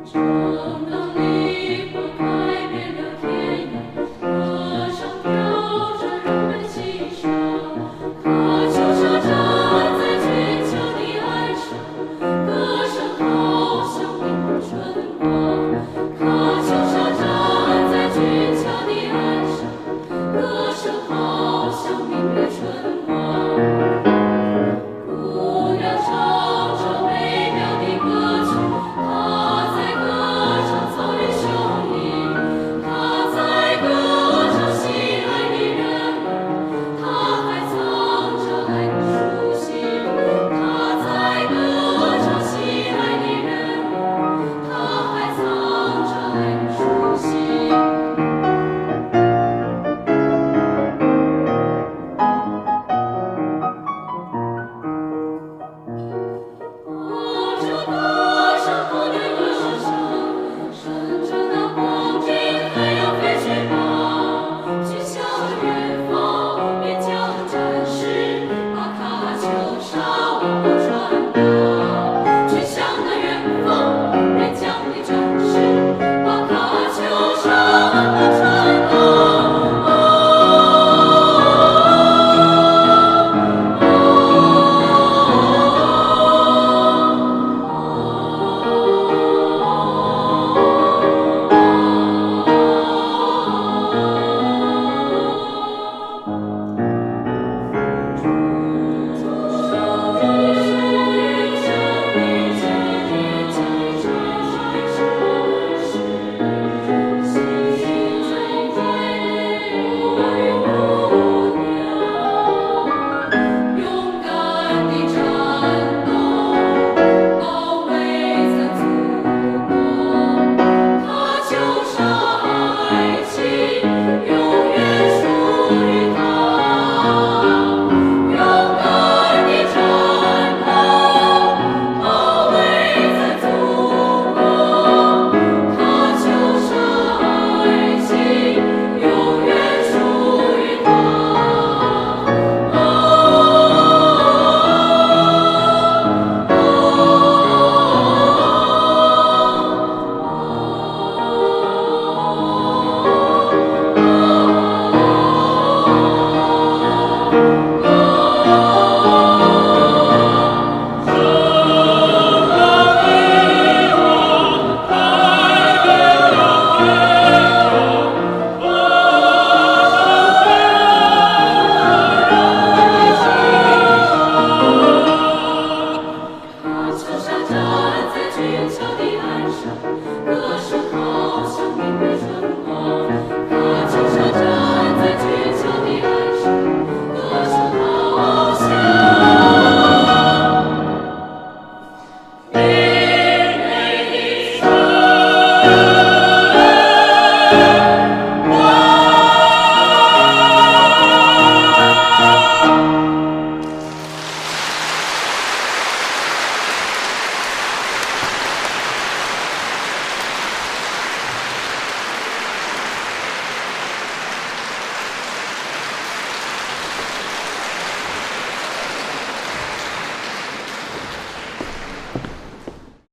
正当你我开遍了天涯，河上飘着人们心声。喀秋莎站在俊俏的岸上，歌声好像明媚春光。喀秋莎站在俊俏的岸上，歌声好像明媚春光。姑娘唱着美妙的歌曲，她在歌唱草原雄鹰，她在歌唱心爱的人儿，她还藏着爱的书信。她在歌唱心爱的人儿，她还藏着爱的书信。望着歌声姑娘歌声，顺着那光景还要飞去吧，去向远方边疆的战士，把喀秋莎往后传达。去向那远方边疆的战士，把喀秋莎往后传达。勇敢地战斗，保卫咱祖国。喀秋莎爱情永远属于她。勇敢地战斗，保卫咱祖国。喀秋莎爱情永远属于她。喀秋莎站在俊俏的岸上。